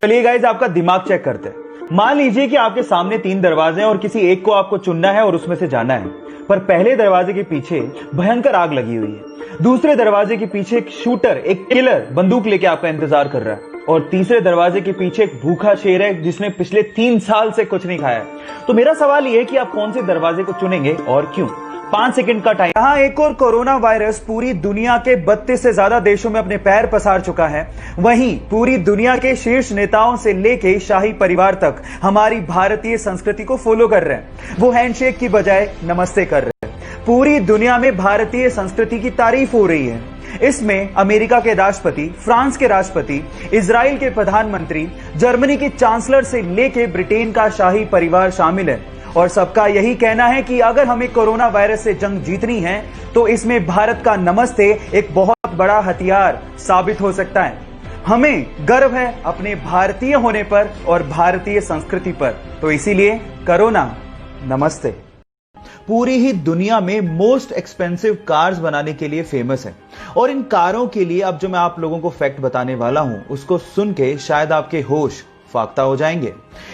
चलिए गाइस, आपका दिमाग चेक करते हैं। मान लीजिए कि आपके सामने 3 दरवाजे हैं और किसी एक को आपको चुनना है और उसमें से जाना है। पर पहले दरवाजे के पीछे भयंकर आग लगी हुई है, दूसरे दरवाजे के पीछे एक शूटर, एक किलर बंदूक लेके आपका इंतजार कर रहा है, और तीसरे दरवाजे के पीछे एक भूखा शेर है जिसने पिछले 3 साल से कुछ नहीं खाया। तो मेरा सवाल यह है कि आप कौन से दरवाजे को चुनेंगे और क्यों? 5 सेकंड का टाइम। यहां एक और कोरोना वायरस पूरी दुनिया के 32 से ज्यादा देशों में अपने पैर पसार चुका है। वहीं पूरी दुनिया के शीर्ष नेताओं से लेके शाही परिवार तक हमारी भारतीय संस्कृति को फॉलो कर रहे हैं। वो हैंडशेक की बजाय नमस्ते कर रहे हैं। पूरी दुनिया में भारतीय संस्कृति की तारीफ हो रही है। इसमें अमेरिका के राष्ट्रपति, फ्रांस के राष्ट्रपति, इजराइल के प्रधानमंत्री, जर्मनी के चांसलर से लेके ब्रिटेन का शाही परिवार शामिल है। और सबका यही कहना है कि अगर हमें कोरोना वायरस से जंग जीतनी है तो इसमें भारत का नमस्ते एक बहुत बड़ा हथियार साबित हो सकता है। हमें गर्व है अपने भारतीय होने पर और भारतीय संस्कृति पर, तो इसीलिए कोरोना नमस्ते। पूरी ही दुनिया में मोस्ट एक्सपेंसिव कार्स बनाने के लिए फेमस है, और इन कारों के लिए अब जो मैं आप लोगों को फैक्ट बताने वाला हूं उसको सुन के शायद आपके होश फाख्ता हो जाएंगे।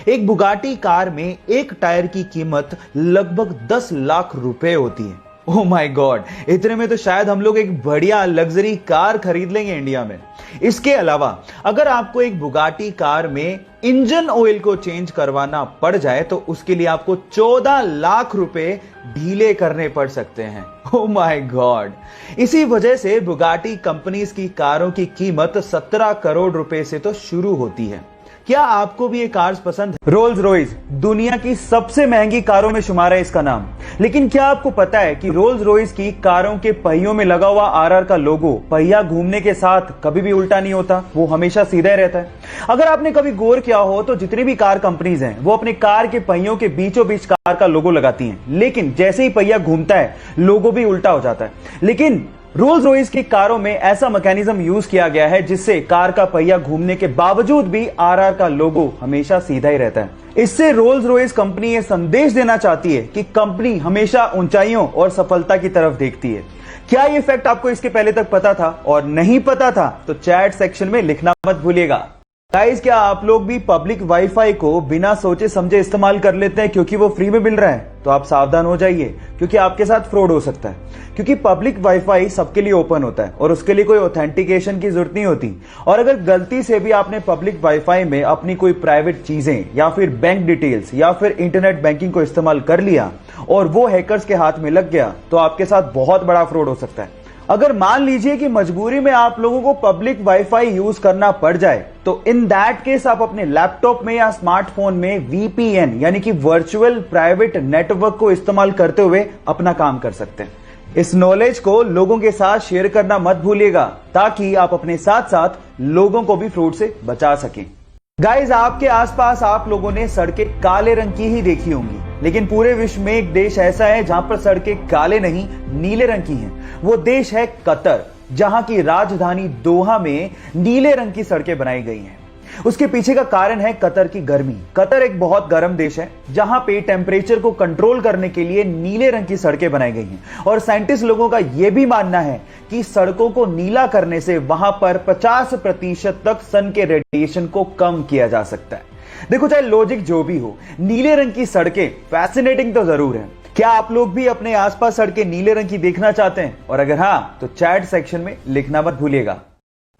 एक बुगाटी कार में एक टायर की कीमत लगभग 10 लाख रुपए होती है। ओह माय गॉड, इतने में तो शायद हम लोग एक बढ़िया लग्जरी कार खरीद लेंगे इंडिया में। इसके अलावा अगर आपको एक बुगाटी कार में इंजन ऑयल को चेंज करवाना पड़ जाए तो उसके लिए आपको 14 लाख रुपए ढीले करने पड़ सकते हैं। ओह माय गॉड, इसी वजह से बुगाटी कंपनीज की कारों की कीमत 17 करोड़ रुपए से तो शुरू होती है। क्या आपको भी ये कार्स पसंद है? रोल्स रॉयस दुनिया की सबसे महंगी कारों में शुमार है इसका नाम। लेकिन क्या आपको पता है कि रोल्स रॉयस की कारों के पहियों में लगा हुआ आरआर का लोगो पहिया घूमने के साथ कभी भी उल्टा नहीं होता, वो हमेशा सीधा ही रहता है। अगर आपने कभी गौर किया हो तो जितनी भी कार कंपनीज हैं वो अपने कार के पहियों के बीचों बीच कार का लोगो लगाती हैं, लेकिन जैसे ही पहिया घूमता है लोगो भी उल्टा हो जाता है। लेकिन रोल्स रॉयस की कारों में ऐसा मैकेनिज्म यूज किया गया है जिससे कार का पहिया घूमने के बावजूद भी आरआर का लोगो हमेशा सीधा ही रहता है। इससे रोल्स रॉयस कंपनी यह संदेश देना चाहती है कि कंपनी हमेशा ऊंचाइयों और सफलता की तरफ देखती है। क्या यह फैक्ट आपको इसके पहले तक पता था? और नहीं पता था तो चैट सेक्शन में लिखना मत भूलिएगा। गाइस, क्या आप लोग भी पब्लिक वाईफाई को बिना सोचे समझे इस्तेमाल कर लेते हैं क्योंकि वो फ्री में मिल रहा है? तो आप सावधान हो जाइए क्योंकि आपके साथ फ्रॉड हो सकता है। क्योंकि पब्लिक वाईफाई सबके लिए ओपन होता है और उसके लिए कोई ऑथेंटिकेशन की जरूरत नहीं होती। और अगर गलती से भी आपने पब्लिक वाईफाई में अपनी कोई प्राइवेट चीजें या फिर बैंक डिटेल्स या फिर इंटरनेट बैंकिंग को इस्तेमाल कर लिया और वो हैकर्स के हाथ में लग गया तो आपके साथ बहुत बड़ा फ्रॉड हो सकता है। अगर मान लीजिए कि मजबूरी में आप लोगों को पब्लिक वाईफाई यूज करना पड़ जाए तो इन दैट केस आप अपने लैपटॉप में या स्मार्टफोन में वीपीएन यानी कि वर्चुअल प्राइवेट नेटवर्क को इस्तेमाल करते हुए अपना काम कर सकते हैं। इस नॉलेज को लोगों के साथ शेयर करना मत भूलिएगा ताकि आप अपने साथ साथ लोगों को भी फ्रॉड से बचा सकें। गाइस, आपके आसपास आप लोगों ने सड़कें काले रंग की ही देखी होंगी, लेकिन पूरे विश्व में एक देश ऐसा है जहां पर सड़कें काले नहीं नीले रंग की हैं। वो देश है कतर, जहां की राजधानी दोहा में नीले रंग की सड़कें बनाई गई हैं। उसके पीछे का कारण है कतर की गर्मी। कतर एक बहुत गर्म देश है जहां पे टेम्परेचर को कंट्रोल करने के लिए नीले रंग की सड़कें बनाई गई हैं। और साइंटिस्ट लोगों का यह भी मानना है कि सड़कों को नीला करने से वहां पर 50% तक सन के रेडिएशन को कम किया जा सकता है। देखो, चाहे लॉजिक जो भी हो, नीले रंग की सड़कें फैसिनेटिंग तो जरूर है। क्या आप लोग भी अपने आसपास सड़कें नीले रंग की देखना चाहते हैं? और अगर हां तो चैट सेक्शन में लिखना मत भूलिएगा।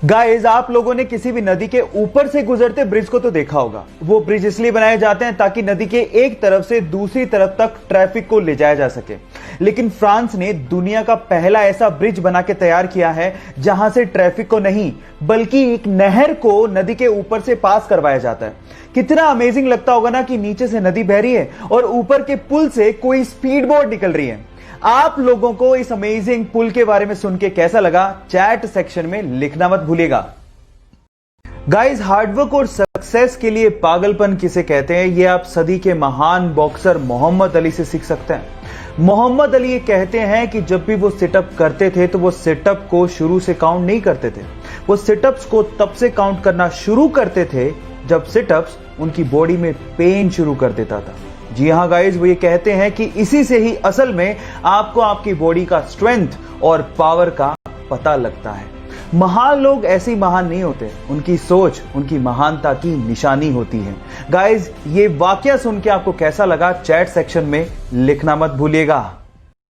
गाइस, आप लोगों ने किसी भी नदी के ऊपर से गुजरते ब्रिज को तो देखा होगा। वो ब्रिज इसलिए बनाए जाते हैं ताकि नदी के एक तरफ से दूसरी तरफ तक ट्रैफिक को ले जाया जा सके। लेकिन फ्रांस ने दुनिया का पहला ऐसा ब्रिज बना के तैयार किया है जहां से ट्रैफिक को नहीं बल्कि एक नहर को नदी के ऊपर से पास करवाया जाता है। कितना अमेजिंग लगता होगा ना कि नीचे से नदी बह रही है और ऊपर के पुल से कोई स्पीड बोट निकल रही है। आप लोगों को इस अमेजिंग पुल के बारे में सुन के कैसा लगा? चैट सेक्शन में लिखना मत भूलिएगा। गाइस, हार्डवर्क और सक्सेस के लिए पागलपन किसे कहते हैं ये आप सदी के महान बॉक्सर मोहम्मद अली से सीख सकते हैं। मोहम्मद अली ये कहते हैं कि जब भी वो सिटअप करते थे तो वो सिटअप को शुरू से काउंट नहीं करते थे। वो सिटअप्स को तब से काउंट करना शुरू करते थे जब सिटअप्स उनकी बॉडी में पेन शुरू कर देता था। जी हां गाइस, वो ये कहते हैं कि इसी से ही असल में आपको आपकी बॉडी का स्ट्रेंथ और पावर का पता लगता है। महान लोग ऐसे ही महान नहीं होते, उनकी सोच उनकी महानता की निशानी होती है। गाइज, ये वाकया सुन के आपको कैसा लगा चैट सेक्शन में लिखना मत भूलिएगा।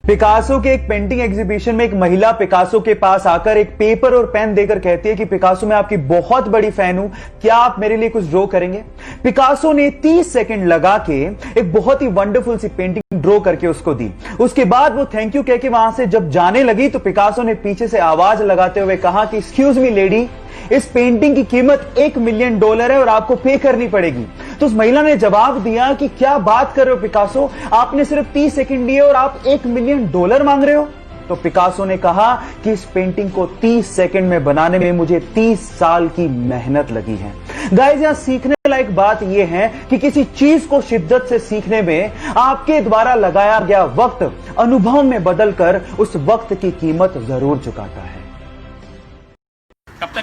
पिकासो के एक पेंटिंग एग्जीबिशन में एक महिला पिकासो के पास आकर एक पेपर और पेन देकर कहती है कि पिकासो, मैं आपकी बहुत बड़ी फैन हूं, क्या आप मेरे लिए कुछ ड्रॉ करेंगे? पिकासो ने 30 सेकंड लगा के एक बहुत ही वंडरफुल सी पेंटिंग ड्रॉ करके उसको दी। उसके बाद वो थैंक यू कह के वहां से जब जाने लगी तो पिकासो ने पीछे से आवाज लगाते हुए कहा कि एक्सक्यूज मी लेडी, इस पेंटिंग की कीमत $1 मिलियन है और आपको पे करनी पड़ेगी। तो उस महिला ने जवाब दिया कि क्या बात कर रहे हो पिकासो, आपने सिर्फ 30 सेकंड लिए और आप $1 मिलियन मांग रहे हो? तो पिकासो ने कहा कि इस पेंटिंग को 30 सेकंड में बनाने में मुझे 30 साल की मेहनत लगी है। गाइस, यहां सीखने लायक बात यह है कि किसी चीज को शिद्दत से सीखने में आपके द्वारा लगाया गया वक्त अनुभव में बदलकर उस वक्त की कीमत जरूर चुकाता है।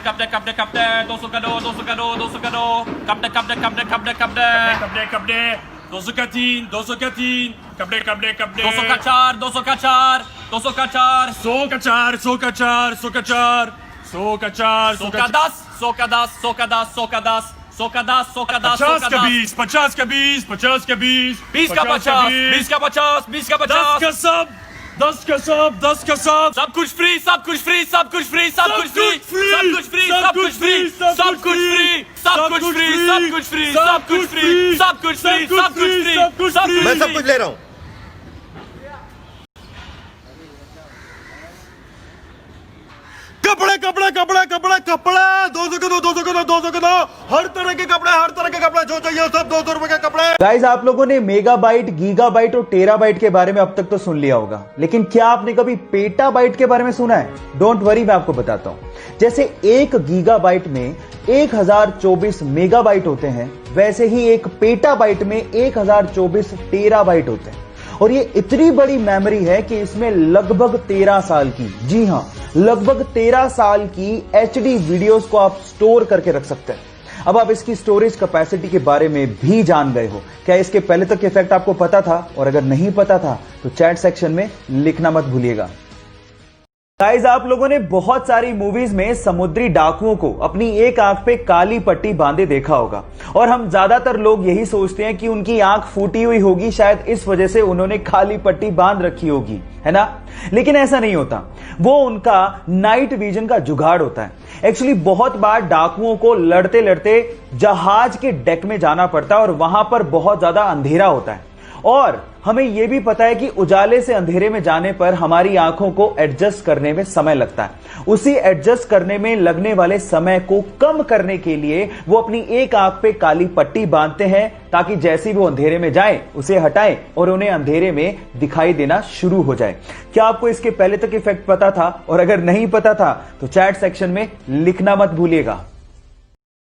Kapde, 200 ka do, 200 ka do, 200 ka do. Kapde, 200 ka tin, 200 ka tin. Kapde. 200 ka char, 200 ka char, 200 ka char. 100 ka char, 100 ka char, 100 ka char. 100 ka char, 100 ka 10, 100 ka 10, 100 ka 10, 100 ka 10. 100 ka 10, 100 ka 10, 100 ka 10. 50 ka 20, 50 ka 20. 20 ka 50, 20 ka 50, 20 ka 50. 10 ka sab. 10 का सब, 10 का सब कुछ free, सब कुछ free, सब कुछ free, सब कुछ फ्री, सब कुछ फ्री, सब कुछ फ्री, सब कुछ फ्री, सब कुछ फ्री, सब कुछ फ्री, सब कुछ फ्री, सब कुछ फ्री, सब कुछ फ्री, सब कुछ फ्री। मैं सब कुछ ले रहा हूँ। कपड़े 200 का दो, 200 का दो, 200 का दो। हर तरह के कपड़े जो चाहिए सब 200 रुपए के कपड़े। गाइस, आप लोगों ने मेगाबाइट, गीगाबाइट और टेराबाइट के बारे में अब तक तो सुन लिया होगा, लेकिन क्या आपने कभी पेटाबाइट के बारे में सुना है? डोंट वरी, मैं आपको बताता हूं। जैसे 1 गीगाबाइट में 1024 मेगाबाइट होते हैं, वैसे ही एक पेटाबाइट में 1024 टेराबाइट होते हैं। और ये इतनी बड़ी मेमोरी है कि इसमें लगभग 13 साल की, जी हां, लगभग 13 साल की HD वीडियोस को आप स्टोर करके रख सकते हैं। अब आप इसकी स्टोरेज कैपेसिटी के बारे में भी जान गए हो। क्या इसके पहले तक के फैक्ट आपको पता था? और अगर नहीं पता था तो चैट सेक्शन में लिखना मत भूलिएगा। गाइस, आप लोगों ने बहुत सारी मूवीज में समुद्री डाकुओं को अपनी एक आंख पे काली पट्टी बांधे देखा होगा, और हम ज्यादातर लोग यही सोचते हैं कि उनकी आंख फूटी हुई होगी, शायद इस वजह से उन्होंने काली पट्टी बांध रखी होगी, है ना? लेकिन ऐसा नहीं होता, वो उनका नाइट विजन का जुगाड़ होता है। एक्चुअली बहुत बार डाकुओं को लड़ते लड़ते जहाज के डेक में जाना पड़ता है और वहां पर बहुत ज्यादा अंधेरा होता है, और हमें यह भी पता है कि उजाले से अंधेरे में जाने पर हमारी आंखों को एडजस्ट करने में समय लगता है। उसी एडजस्ट करने में लगने वाले समय को कम करने के लिए वो अपनी एक आंख पे काली पट्टी बांधते हैं, ताकि जैसे ही वो अंधेरे में जाए उसे हटाएं और उन्हें अंधेरे में दिखाई देना शुरू हो जाए। क्या आपको इसके पहले तक इफेक्ट पता था? और अगर नहीं पता था तो चैट सेक्शन में लिखना मत भूलिएगा।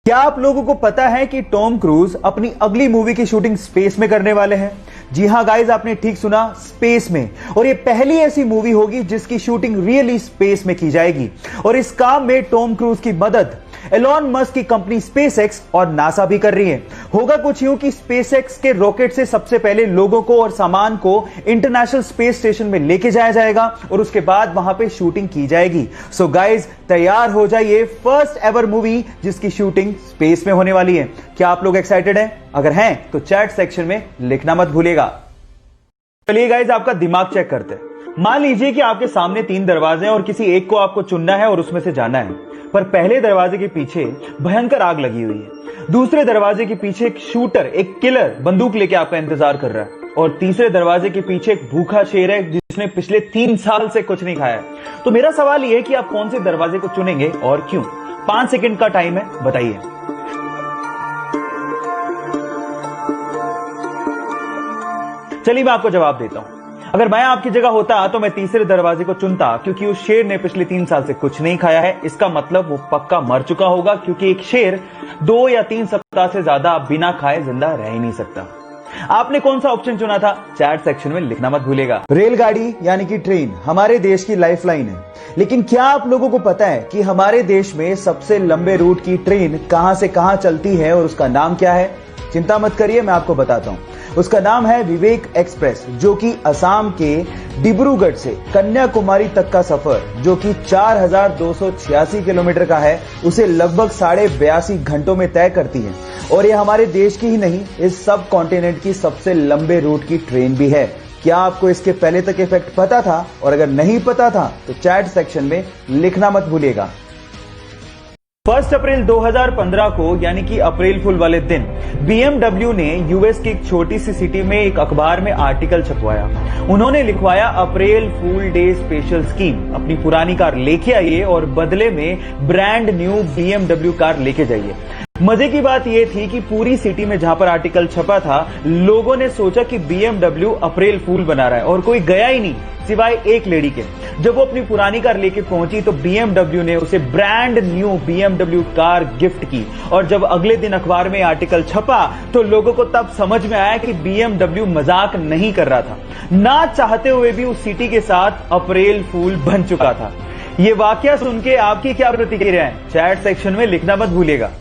क्या आप लोगों को पता है कि टॉम क्रूज अपनी अगली मूवी की शूटिंग स्पेस में करने वाले हैं? जी हां गाइस, आपने ठीक सुना, स्पेस में। और ये पहली ऐसी मूवी होगी जिसकी शूटिंग रियली स्पेस में की जाएगी, और इस काम में टॉम क्रूज की मदद एलॉन मस्क की कंपनी स्पेसएक्स और नासा भी कर रही है। होगा कुछ यूं कि स्पेसएक्स के रॉकेट से सबसे पहले लोगों को और सामान को इंटरनेशनल स्पेस स्टेशन में लेके जाया जाएगा और उसके बाद वहां पे शूटिंग की जाएगी। सो गाइस, तैयार हो जाइए, फर्स्ट एवर मूवी जिसकी शूटिंग स्पेस में होने वाली है। क्या आप लोग एक्साइटेड हैं? अगर हैं तो चैट सेक्शन में लिखना मत भूलिएगा। चलिए गाइस, आपका दिमाग चेक करते हैं। मान लीजिए कि आपके सामने 3 दरवाजे हैं और किसी एक को आपको चुनना है और उसमें से जाना है, पर पहले दरवाजे के पीछे भयंकर आग लगी हुई है, दूसरे दरवाजे के पीछे एक शूटर, एक किलर बंदूक लेके आपका इंतजार कर रहा है, और तीसरे दरवाजे के पीछे एक भूखा शेर है जिसने पिछले 3 साल से कुछ नहीं खाया। तो मेरा सवाल यह है कि आप कौन से दरवाजे को चुनेंगे और क्यों? 5 सेकंड का टाइम है, बताइए। चलिए मैं आपको जवाब देता हूं। अगर मैं आपकी जगह होता तो मैं तीसरे दरवाजे को चुनता, क्योंकि उस शेर ने पिछले 3 साल से कुछ नहीं खाया है। इसका मतलब वो पक्का मर चुका होगा, क्योंकि एक शेर 2 या 3 सप्ताह से ज्यादा बिना खाए जिंदा रह ही नहीं सकता। आपने कौन सा ऑप्शन चुना था? चैट सेक्शन में लिखना मत भूलिएगा। रेलगाड़ी यानी कि ट्रेन हमारे देश की लाइफलाइन है, लेकिन क्या आप लोगों को पता है कि हमारे देश में सबसे लंबे रूट की ट्रेन कहां से कहां चलती है और उसका नाम क्या है? चिंता मत करिए, मैं आपको बताता हूं। उसका नाम है विवेक एक्सप्रेस, जो कि असम के डिब्रूगढ़ से कन्याकुमारी तक का सफर, जो कि 4286 किलोमीटर का है, उसे लगभग 82.5 घंटों में तय करती है। और ये हमारे देश की ही नहीं, इस सब कॉन्टिनेंट की सबसे लंबे रूट की ट्रेन भी है। क्या आपको इसके पहले तक इफेक्ट पता था? और अगर नहीं पता था तो चैट सेक्शन में लिखना मत भूलिएगा। 1 अप्रैल 2015 को, यानी कि अप्रैल फुल वाले दिन, BMW ने यूएस की एक छोटी सी सिटी में एक अखबार में आर्टिकल छपवाया। उन्होंने लिखवाया, अप्रैल फूल डे स्पेशल स्कीम, अपनी पुरानी कार लेके आइए और बदले में ब्रांड न्यू BMW कार लेके जाइए। मजे की बात यह थी कि पूरी सिटी में जहां पर आर्टिकल छपा था, लोगों ने सोचा कि BMW अप्रैल फूल बना रहा है, और कोई गया ही नहीं सिवाय एक लेडी के। जब वो अपनी पुरानी कार लेके पहुंची तो BMW ने उसे brand new BMW car gift की। और जब अगले दिन अखबार में आर्टिकल छपा तो लोगों को तब समझ में आया कि BMW मजाक नहीं कर रहा था, ना चाहते हुए भी उस सिटी के साथ अप्रैल फूल बन चुका था। ये वाकया सुन के आपकी क्या प्रतिक्रिया है? चैट सेक्शन में लिखना मत भूलिएगा।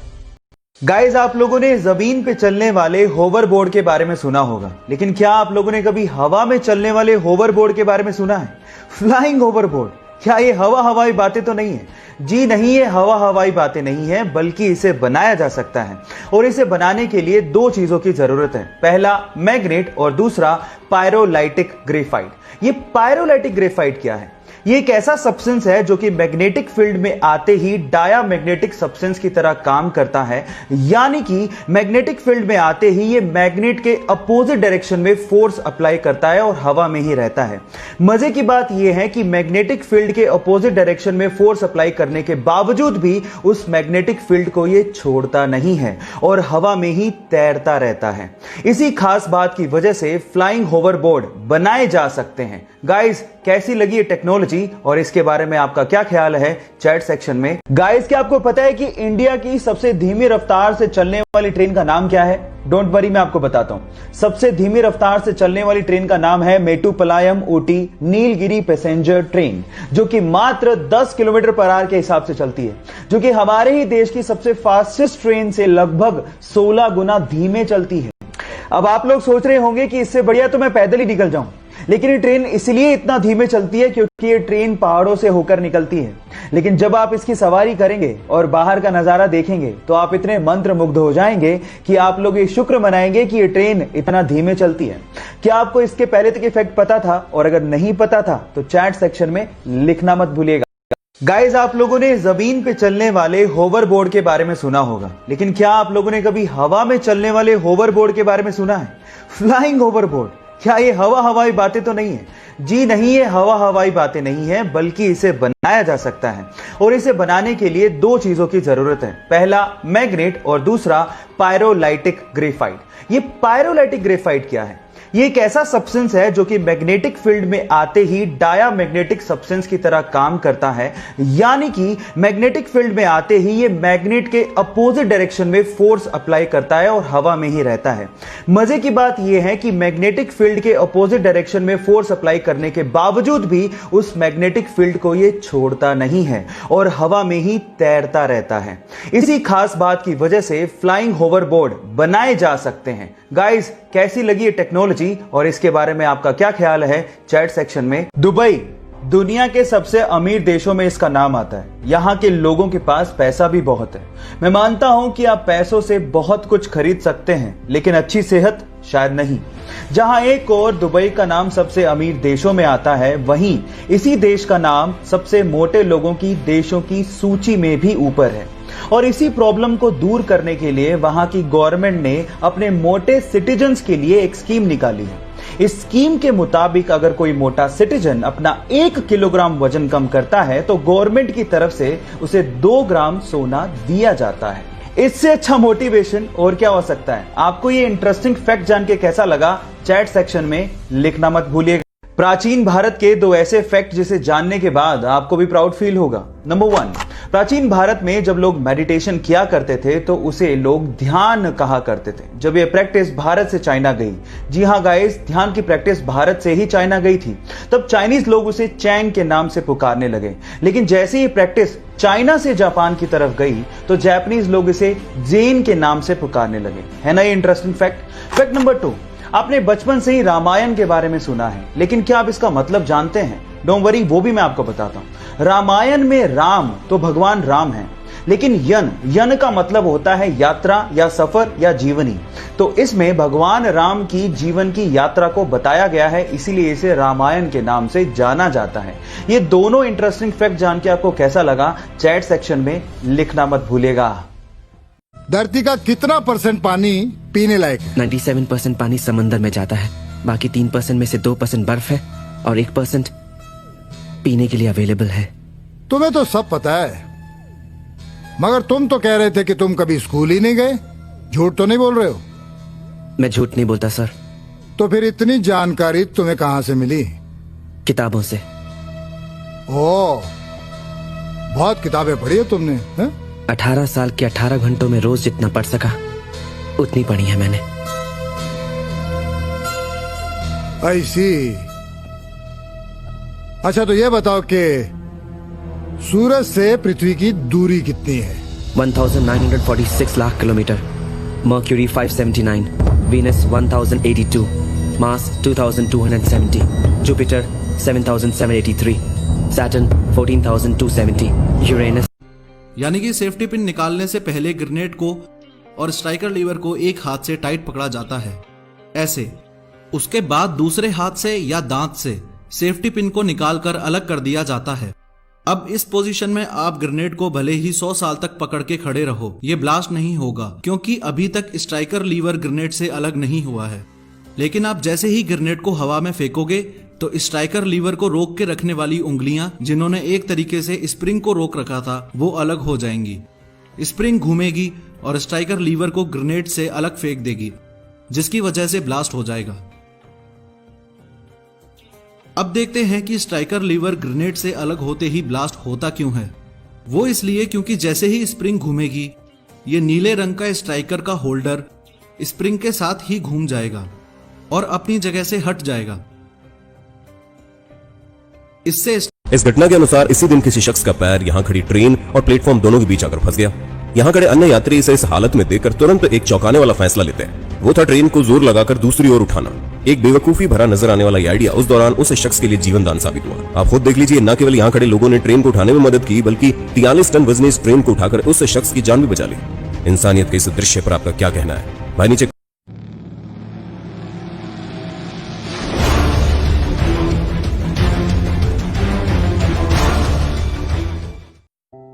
गाइस, आप लोगों ने जमीन पे चलने वाले होवरबोर्ड के बारे में सुना होगा, लेकिन क्या आप लोगों ने कभी हवा में चलने वाले होवरबोर्ड के बारे में सुना है? Flying hoverboard. क्या ये हवाई बातें तो नहीं है? जी नहीं, ये हवाई बातें नहीं है, बल्कि इसे बनाया जा सकता है। और इसे बनाने के लिए दो चीजों की जरूरत है। पहला मैग्नेट और दूसरा पायरोलाइटिक ग्रेफाइट। ये पायरोलाइटिक ग्रेफाइट क्या है? ये एक ऐसा सब्सटेंस है जो कि मैग्नेटिक फील्ड में आते ही डायामैग्नेटिक सब्सटेंस की तरह काम करता है, यानी कि मैग्नेटिक फील्ड में आते ही ये मैग्नेट के अपोजिट डायरेक्शन में फोर्स अप्लाई करता है और हवा में ही रहता है। मजे की बात यह है कि मैग्नेटिक फील्ड के अपोजिट डायरेक्शन में फोर्स अप्लाई करने के बावजूद भी उस मैग्नेटिक फील्ड को ये छोड़ता नहीं है और हवा में ही तैरता रहता है। इसी खास बात की वजह से फ्लाइंग होवरबोर्ड बनाए जा सकते हैं। गाइस, कैसी लगी ये टेक्नोलॉजी और इसके बारे में आपका क्या ख्याल है? चैट सेक्शन में। गाइस, क्या आपको पता है कि इंडिया की सबसे धीमी रफ्तार से चलने वाली ट्रेन का नाम क्या है? डोंट वरी, मैं आपको बताता हूं। सबसे धीमी रफ्तार से चलने वाली ट्रेन का नाम है मेट्टुपालयम ऊटी नीलगिरी पैसेंजर ट्रेन, जो कि मात्र 10 किलोमीटर पर आवर के हिसाब से चलती है, जो कि हमारे ही देश की सबसे फास्टेस्ट ट्रेन से लगभग 16 गुना धीमे चलती है। अब आप लोग सोच रहे होंगे कि इससे बढ़िया तो मैं पैदल ही निकल जाऊं, लेकिन ये ट्रेन इसलिए इतना धीमे चलती है क्योंकि ये ट्रेन पहाड़ों से होकर निकलती है। लेकिन जब आप इसकी सवारी करेंगे और बाहर का नजारा देखेंगे तो आप इतने मंत्रमुग्ध हो जाएंगे कि आप लोग ये शुक्र मनाएंगे कि ये ट्रेन इतना धीमे चलती है। क्या आपको इसके पहले तक इफेक्ट पता था? और अगर नहीं पता था तो चैट सेक्शन में लिखना मत भूलिएगा। गाइस, आप लोगों ने जमीन पे चलने वाले होवरबोर्ड के बारे में सुना होगा, लेकिन क्या आप लोगों ने कभी हवा में चलने वाले होवरबोर्ड के बारे में सुना है? Flying hoverboard. क्या ये हवाई बातें तो नहीं है? जी नहीं, ये हवाई बातें नहीं है, बल्कि इसे बनाया जा सकता है। और इसे बनाने के लिए दो चीजों की जरूरत है। पहला मैग्नेट और दूसरा पायरोलाइटिक ग्रेफाइट। ये पायरोलाइटिक ग्रेफाइट क्या है? ये एक ऐसा सब्सटेंस है जो कि मैग्नेटिक फील्ड में आते ही डायामैग्नेटिक सब्सटेंस की तरह काम करता है, यानी कि मैग्नेटिक फील्ड में आते ही ये मैग्नेट के अपोजिट डायरेक्शन में फोर्स अप्लाई करता है और हवा में ही रहता है। मजे की बात यह है कि मैग्नेटिक फील्ड के अपोजिट डायरेक्शन में फोर्स अप्लाई करने के बावजूद भी उस मैग्नेटिक फील्ड को ये छोड़ता नहीं है और हवा में ही तैरता रहता है। इसी खास बात की वजह से फ्लाइंग होवरबोर्ड बनाए जा सकते हैं। गाइस, कैसी लगी ये टेक्नोलॉजी और इसके बारे में आपका क्या ख्याल है? चैट सेक्शन में। दुबई दुनिया के सबसे अमीर देशों में इसका नाम आता है। यहां के लोगों के पास पैसा भी बहुत है। मैं मानता हूं कि आप पैसों से बहुत कुछ खरीद सकते हैं, लेकिन अच्छी सेहत शायद नहीं। जहां एक और दुबई का नाम सबसे अमीर देशों में आता है, वहीं इसी देश का नाम सबसे मोटे लोगों की देशों की सूची में भी ऊपर है। और इसी प्रॉब्लम को दूर करने के लिए वहां की गवर्नमेंट ने अपने मोटे सिटीजन्स के लिए एक स्कीम निकाली है। इस स्कीम के मुताबिक अगर कोई मोटा सिटीजन अपना 1 किलोग्राम वजन कम करता है तो गवर्नमेंट की तरफ से उसे 2 ग्राम सोना दिया जाता है। इससे अच्छा मोटिवेशन और क्या हो सकता है? आपको ये इंटरेस्टिंग फैक्ट जान के कैसा लगा? चैट सेक्शन में लिखना मत भूलिएगा। प्राचीन भारत के 2 ऐसे फैक्ट जिसे जानने के बाद आपको भी प्राउड फील होगा। नंबर 1, प्राचीन भारत में जब लोग मेडिटेशन किया करते थे तो उसे लोग ध्यान कहा करते थे। जब ये प्रैक्टिस भारत से चाइना गई, जी हाँ गाइस, ध्यान की प्रैक्टिस भारत से ही चाइना गई थी, तब चाइनीज लोग उसे चैंग के नाम से पुकारने लगे। लेकिन जैसे ही प्रैक्टिस चाइना से जापान की तरफ गई तो जापानीज लोग इसे जेन के नाम से पुकारने लगे। है ना ये इंटरेस्टिंग फैक्ट? फैक्ट नंबर 2, आपने बचपन से ही रामायण के बारे में सुना है, लेकिन क्या आप इसका मतलब जानते हैं? डोंट वरी, वो भी मैं आपको बताता हूं। रामायण में राम तो भगवान राम हैं, लेकिन यन का मतलब होता है यात्रा या सफर या जीवनी। तो इसमें भगवान राम की जीवन की यात्रा को बताया गया है, इसीलिए इसे रामायण के नाम से जाना जाता है। ये दोनों इंटरेस्टिंग फैक्ट जान के आपको कैसा लगा, चैट सेक्शन में लिखना मत भूलिएगा। धरती का कितना % पानी पीने लायक है? 97% पानी समंदर में जाता है, बाकी 3% में से 2% बर्फ है और 1% पीने के लिए अवेलेबल है। तुम्हें तो सब पता है, मगर तुम तो कह रहे थे कि तुम कभी स्कूल ही नहीं गए। झूठ तो नहीं बोल रहे हो? मैं झूठ नहीं बोलता सर। तो फिर इतनी जानकारी तुम्हें कहां से मिली? किताबों से। ओ, बहुत किताबें पढ़ी है तुमने, है? 18 साल के 18 घंटों में रोज जितना पढ़ सका उतनी पढ़ी है मैंने। ऐसी। अच्छा, तो ये बताओ कि सूरज से पृथ्वी की दूरी कितनी है? 1946 lakh kilometre. Mercury 579, Venus 1082, Mars 2270, Jupiter 7783, Saturn 14270, Uranus. यानी कि सेफ्टी पिन निकालने से पहले ग्रेनेड को और स्ट्राइकर लीवर को एक हाथ से टाइट पकड़ा जाता है, ऐसे। उसके बाद दूसरे हाथ से या दांत से सेफ्टी पिन को निकालकर अलग कर दिया जाता है। अब इस पोजीशन में आप ग्रेनेड को भले ही 100 साल तक पकड़ के खड़े रहो, ये ब्लास्ट नहीं होगा, क्योंकि अभी तक स्ट्राइकर लीवर ग्रेनेड से अलग नहीं हुआ है। लेकिन आप जैसे ही ग्रेनेड को हवा में फेंकोगे तो स्ट्राइकर लीवर को रोक के रखने वाली उंगलियां, जिन्होंने एक तरीके से स्प्रिंग को रोक रखा था, वो अलग हो जाएंगी। स्प्रिंग घूमेगी और स्ट्राइकर लीवर को ग्रेनेड से अलग फेंक देगी, जिसकी वजह से ब्लास्ट हो जाएगा। अब देखते हैं कि स्ट्राइकर लीवर ग्रेनेड से अलग होते ही ब्लास्ट होता क्यों है। वो इसलिए क्योंकि जैसे ही स्प्रिंग घूमेगी, ये नीले रंग का स्ट्राइकर का होल्डर स्प्रिंग के साथ ही घूम जाएगा और अपनी जगह से हट जाएगा। इससे इस घटना के अनुसार इसी दिन किसी शख्स का पैर यहाँ खड़ी ट्रेन और प्लेटफॉर्म दोनों के बीच आकर फंस गया। यहाँ खड़े अन्य यात्री इसे इस हालत में देखकर तुरंत एक चौंकाने वाला फैसला लेते हैं। वो था ट्रेन को जोर लगाकर दूसरी ओर उठाना। एक बेवकूफी भरा नजर आने वाला ये आइडिया उस दौरान उस शख्स के लिए जीवनदान साबित हुआ। आप खुद देख लीजिए, न केवल यहाँ खड़े लोगों ने ट्रेन को उठाने में मदद की, बल्कि 43 टन वजनी इस ट्रेन को उठाकर उस शख्स की जान भी बचा ली। इंसानियत के इस दृश्य पर आपका क्या कहना है भाई? नीचे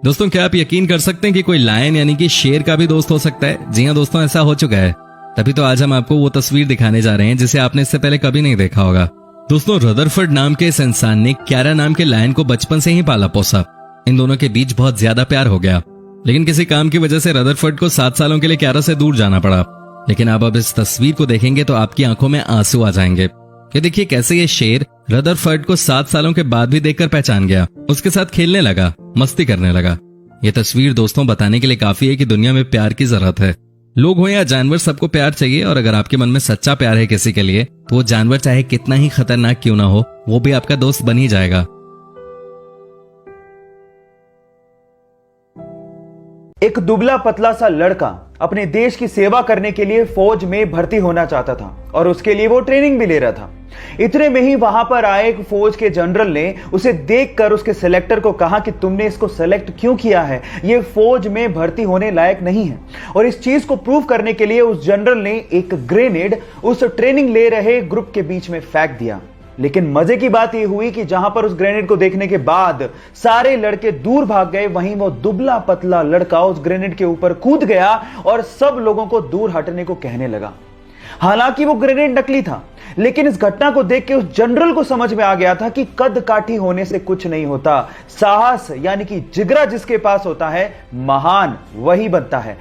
दोस्तों, क्या आप यकीन कर सकते हैं कि कोई लायन यानी कि शेर का भी दोस्त हो सकता है? जी हाँ दोस्तों, ऐसा हो चुका है। तभी तो आज हम आपको वो तस्वीर दिखाने जा रहे हैं जिसे आपने इससे पहले कभी नहीं देखा होगा। दोस्तों, रदरफोर्ड नाम के इस इंसान ने क्यारा नाम के लायन को बचपन से ही पाला पोसा। इन दोनों के बीच बहुत ज्यादा प्यार हो गया, लेकिन किसी काम की वजह से रदरफोर्ड को 7 सालों के लिए क्यारा से दूर जाना पड़ा। लेकिन अब इस तस्वीर को देखेंगे तो आपकी आंखों में आंसू आ जाएंगे। ये देखिए कैसे ये शेर रदरफोर्ड को 7 सालों के बाद भी देखकर पहचान गया, उसके साथ खेलने लगा, मस्ती करने लगा। ये तस्वीर दोस्तों बताने के लिए काफी है कि दुनिया में प्यार की जरूरत है। लोग हो या जानवर, सबको प्यार चाहिए। और अगर आपके मन में सच्चा प्यार है किसी के लिए, तो वो जानवर चाहे कितना ही खतरनाक क्यों ना हो, वो भी आपका दोस्त बन ही जाएगा। एक दुबला पतला सा लड़का अपने देश की सेवा करने के लिए फौज में भर्ती होना चाहता था और उसके लिए वो ट्रेनिंग भी ले रहा था। इतने में ही वहां पर आए एक फौज के जनरल ने उसे देखकर उसके सिलेक्टर को कहा कि तुमने इसको सेलेक्ट क्यों किया है, ये फौज में भर्ती होने लायक नहीं है। और इस चीज को प्रूव करने के लिए उस जनरल ने एक ग्रेनेड उस ट्रेनिंग ले रहे ग्रुप के बीच में फेंक दिया। लेकिन मजे की बात यह हुई कि जहां पर उस ग्रेनेड को देखने के बाद सारे लड़के दूर भाग गए, वहीं वो दुबला पतला लड़का उस ग्रेनेड के ऊपर कूद गया और सब लोगों को दूर हटने को कहने लगा। हालांकि वो ग्रेनेड नकली था, लेकिन इस घटना को देख के उस जनरल को समझ में आ गया था कि कद काठी होने से कुछ नहीं होता, साहस यानी कि जिगरा जिसके पास होता है, महान वही बनता है।